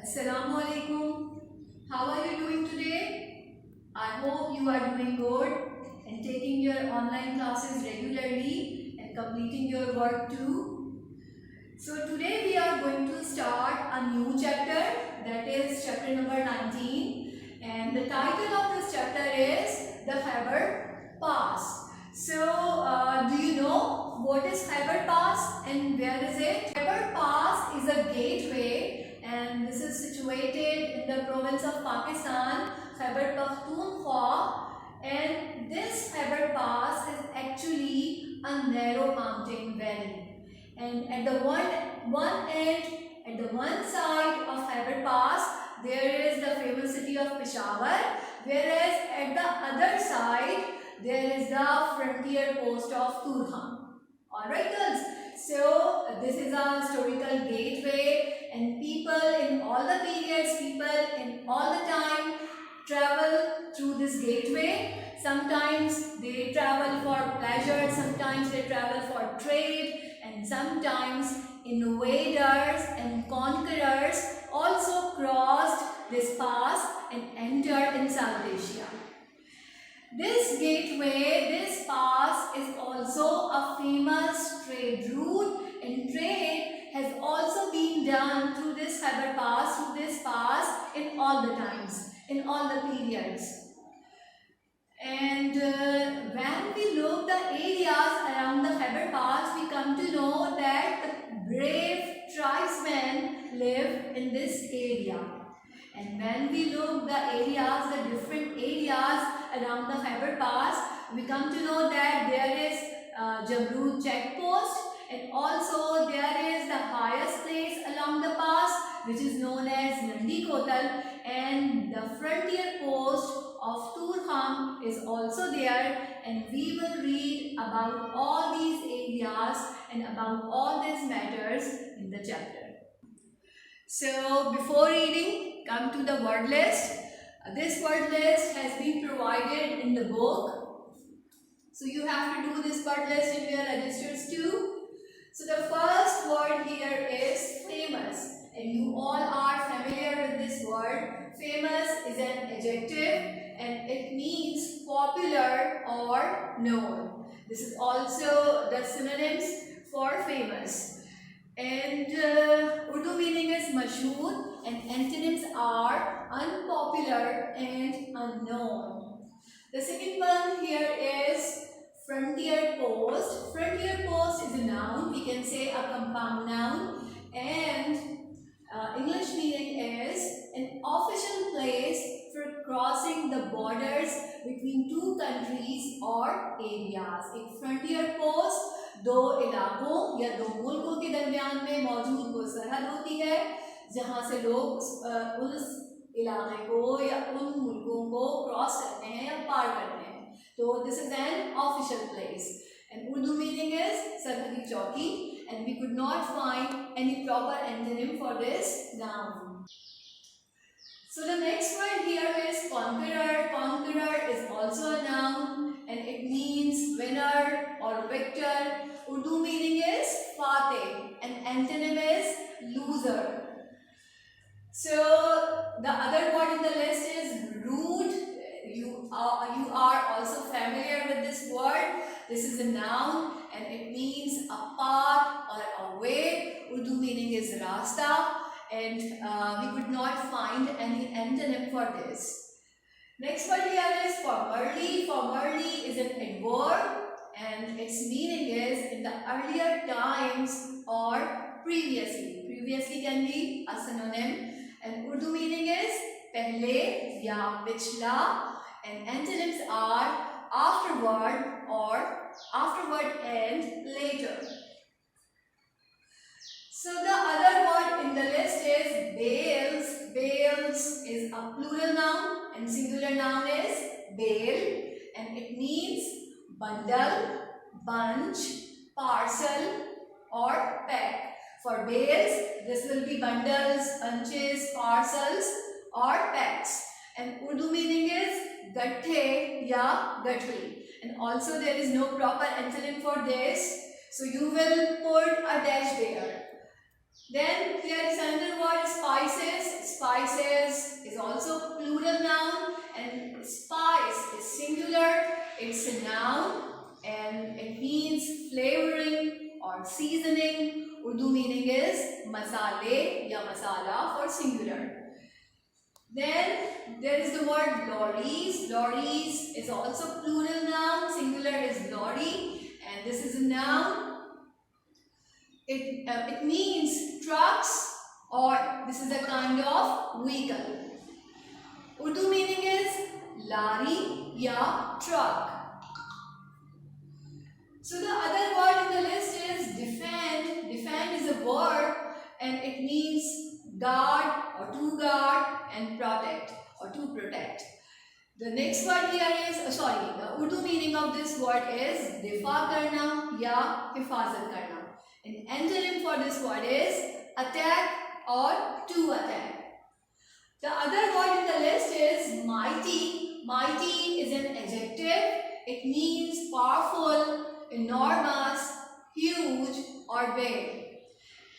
Assalamu alaikum. How are you doing today? I hope you are doing good and taking your online classes regularly and completing your work too. So today we are going to start a new chapter, that is chapter number 19, and the title of this chapter is the Khyber Pass. So do you know what is Khyber Pass and where is it? Khyber Pass is a gateway, and this is situated in the province of Pakistan, Khyber Pakhtunkhwa, and this Khyber Pass is actually a narrow mountain valley. And at the one end, at the one side of Khyber Pass, there is the famous city of Peshawar, whereas at the other side, there is the frontier post of Turham. Alright girls, so this is a historical gateway, and people in all the periods, people in all the time travel through this gateway. Sometimes they travel for pleasure, sometimes they travel for trade, and sometimes invaders and conquerors also crossed this pass and entered in South Asia. This gateway, this pass is also a famous trade route, and trade has also been done through this Khyber Pass, through this pass in all the times, in all the periods. And when we look the areas around the Khyber Pass, we come to know that the brave tribesmen live in this area. And when we look the areas, the different areas around the Khyber Pass, we come to know that there is Jamrud checkpost, and also there is the highest place along the pass, which is known as Nandi Kotal, and the frontier post of Turham is also there, and we will read about all these areas and about all these matters in the chapter. So before reading, come to the word list. This word list has been provided in the book, so you have to do this word list in your registers too. So the first word here is famous, and you all are familiar with this word. Famous is an adjective, and it means popular or known. This is also the synonyms for famous. And Urdu meaning is mashhoor, and antonyms are unpopular and unknown. The second one here is frontier post. Frontier post is a noun, we can say a compound noun, and English meaning is an official place for crossing the borders between two countries or areas. एक frontier post दो इलाकों या दो मुल्कों के दरमियान में मौजूद वो सरहद होती है जहाँ से लोग उस इलाके को या उन मुल्कों को क्रॉस करते हैं या पार करते हैं. तो this is an official place, and Urdu meaning is सरहदी चौकी, and we could not find any proper antonym for this noun. So the next word here is conqueror. Conqueror is also a noun, and it means winner or victor. Urdu meaning is fateh, and antonym is loser. So the other word in the list is rude. You are also familiar with this word. This is a noun, and it means a path or a way. Urdu meaning is rasta, and we could not find any antonym for this. Next word here is formerly. Formerly is an adverb, and its meaning is in the earlier times or previously. Previously can be a synonym, and Urdu meaning is pehle ya pichla, and antonyms are afterward or afterward and later. So the other word in the list is bales. Bales is a plural noun, and singular noun is bale, and it means bundle, bunch, parcel or pack. For bales, this will be bundles, bunches, parcels or packs, and Urdu meaning is gathe ya gathri, and also there is no proper antonym for this, so you will put a dash there. Then there is another word, spices. Spices is also plural noun, and spice is singular. It's a noun and it means flavoring or seasoning. Urdu meaning is masale ya masala for singular. Then there is the word lorries. Lorries is also plural noun. Singular is lorry, and this is a noun. It means trucks, or this is a kind of vehicle. Urdu meaning is lari ya truck. So the other word in the list is defend. Defend is a verb and it means guard or to guard and protect or to protect. The next word here is, the Urdu meaning of this word is difa karna ya hifazat karna. And antonym for this word is attack or to attack. The other word in the list is mighty. Mighty is an adjective. It means powerful, enormous, huge or big.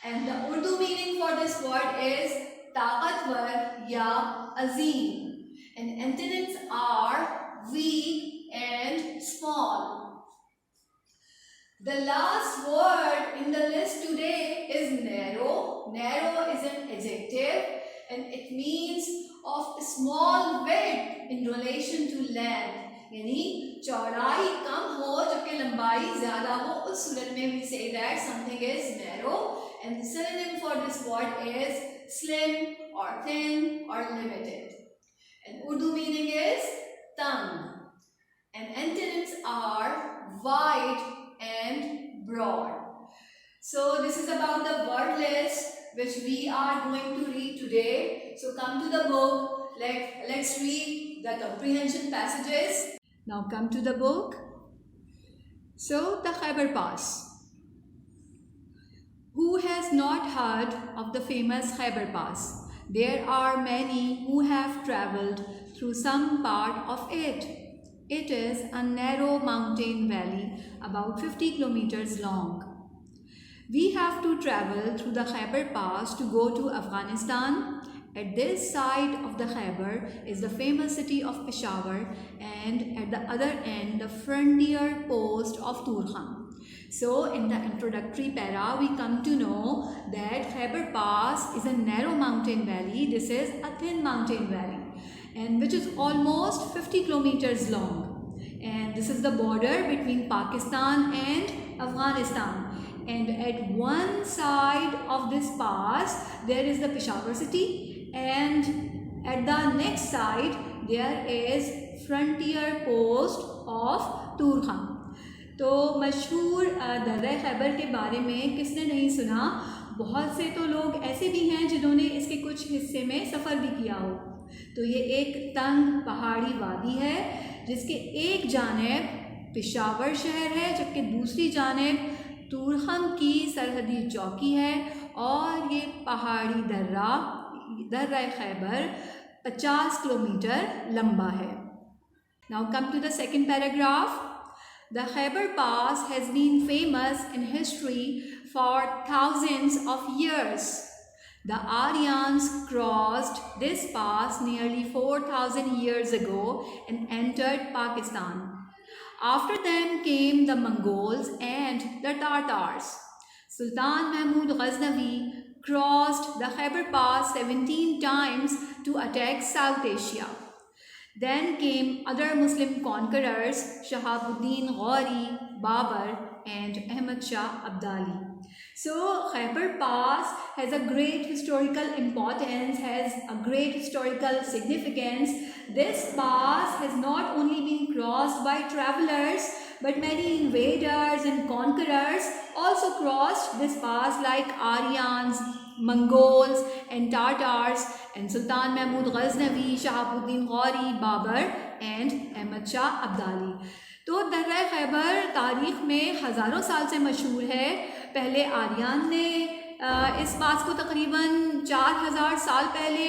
And the Urdu meaning for this word is taqatwar ya azim. And antonyms are weak and small. The last word in the list today is narrow. Narrow is an adjective and it means of small width in relation to length. यानी चौड़ाई कम हो जबकि लंबाई ज़्यादा हो, उस सूरत में we say that something is narrow. And the synonym for this word is slim or thin or limited. And Urdu meaning is tongue. And antonyms are wide and broad. So this is about the word list which we are going to read today. So come to the book. Let's read the comprehension passages. Now come to the book. So the Khyber Pass. Who has not heard of the famous Khyber Pass? There are many who have travelled through some part of it. It is a narrow mountain valley about 50 kilometers long. We have to travel through the Khyber Pass to go to Afghanistan. At this side of the Khyber is the famous city of Peshawar, and at the other end the frontier post of Turkhan. So in the introductory para we come to know that Khyber Pass is a narrow mountain valley. This is a thin mountain valley and which is almost 50 kilometers long, and this is the border between Pakistan and Afghanistan. And at one side of this pass there is the Peshawar city, and at the next side there is frontier post of Turkhan. तो मशहूर दर्रा खैबर के बारे में किसने नहीं सुना? बहुत से तो लोग ऐसे भी हैं जिन्होंने इसके कुछ हिस्से में सफ़र भी किया हो। तो ये एक तंग पहाड़ी वादी है जिसके एक जानिब पेशावर शहर है जबकि दूसरी जानिब तुरखम की सरहदी चौकी है, और ये पहाड़ी दर्रा खैबर 50 किलोमीटर लंबा है। Now come to the second paragraph. The Khyber Pass has been famous in history for thousands of years. The Aryans crossed this pass nearly 4,000 years ago and entered Pakistan. After them came the Mongols and the Tatars. Sultan Mahmud Ghaznavi crossed the Khyber Pass 17 times to attack South Asia. Then came other Muslim conquerors, Shahabuddin Ghori, Babur and Ahmad Shah Abdali. So Khyber Pass has a great historical importance, has a great historical significance. This pass has not only been crossed by travelers, but many invaders and conquerors also crossed this pass, like Aryans, Mongols and Tatars, and Sultan Mahmud Ghaznavi, Shahabuddin Ghori, Babur and Ahmad Shah Abdali. तो दर्रा खैबर तारीख़ में हज़ारों साल से मशहूर है। पहले आर्यन ने इस पास को तकरीबन 4000 साल पहले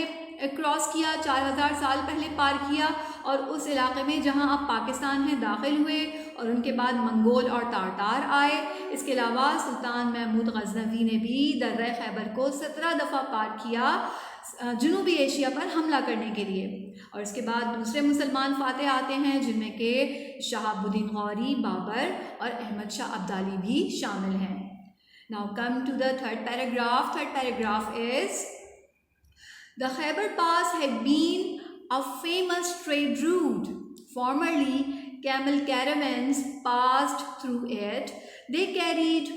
क्रॉस किया, 4000 साल पहले पार किया, और उस इलाके में जहां अब पाकिस्तान है दाखिल हुए, और उनके बाद मंगोल और तारतार आए। इसके अलावा सुल्तान महमूद गजनवी ने भी दर्रा खैबर को 17 दफ़ा पार किया जनूबी एशिया पर हमला करने के लिए। और इसके बाद दूसरे मुसलमान फातेह आते हैं जिनमें के शहाबुद्दीन गौरी, बाबर और अहमद शाह अब्दाली भी शामिल हैं। Now come to the third paragraph. Third paragraph is the Khyber pass had been a famous trade route. Formerly, camel caravans passed through it. They carried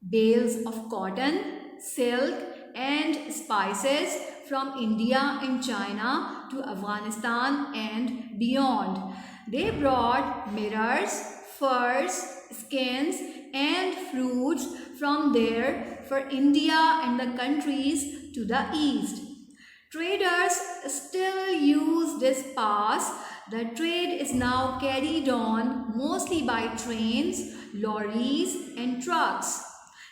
bales of cotton, silk, and spices from India and China to Afghanistan and beyond. They brought mirrors, furs, skins, and fruits from there for India and the countries to the east. Traders still use this pass. The trade is now carried on mostly by trains, lorries, and trucks.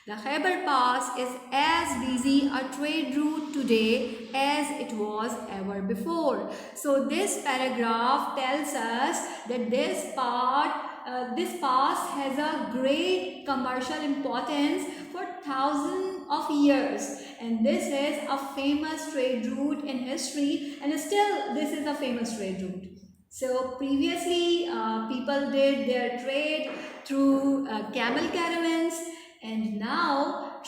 The Khyber Pass is as busy a trade route today as it was ever before. So this paragraph tells us that this pass has a great commercial importance for thousands of years, and this is a famous trade route in history, and still this is a famous trade route. So previously people did their trade through camel caravans, and now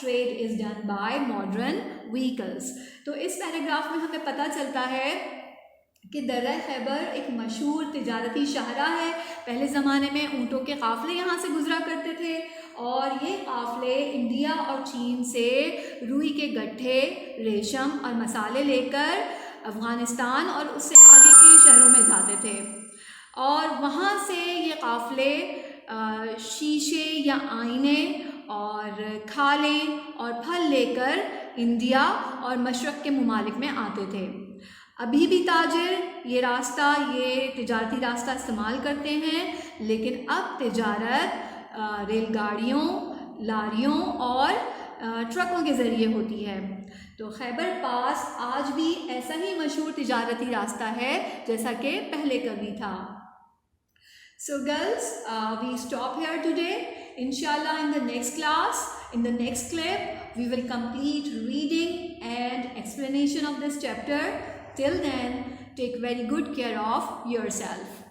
trade is done by modern vehicles. तो इस paragraph में हमें पता चलता है कि दर्रा खैबर एक मशहूर तिजारती शाहरा है। पहले ज़माने में ऊँटों के काफ़िले यहाँ से गुजरा करते थे, और ये काफ़िले इंडिया और चीन से रुई के गट्ठे, रेशम और मसाले लेकर अफ़गानिस्तान और उससे आगे के शहरों में जाते थे, और वहाँ से ये काफ़िले शीशे या आईने और खालें और फल लेकर इंडिया और मशरक़ के ममालिक में आते थे। अभी भी ताजिर ये तिजारती रास्ता इस्तेमाल करते हैं, लेकिन अब तिजारत रेलगाड़ियों, लारियों और ट्रकों के ज़रिए होती है। तो खैबर पास आज भी ऐसा ही मशहूर तिजारती रास्ता है जैसा कि पहले कभी था। So girls, we stop here today. Inshallah, in the next class, in the next clip, we will complete reading and explanation of this chapter. Till then, take very good care of yourself.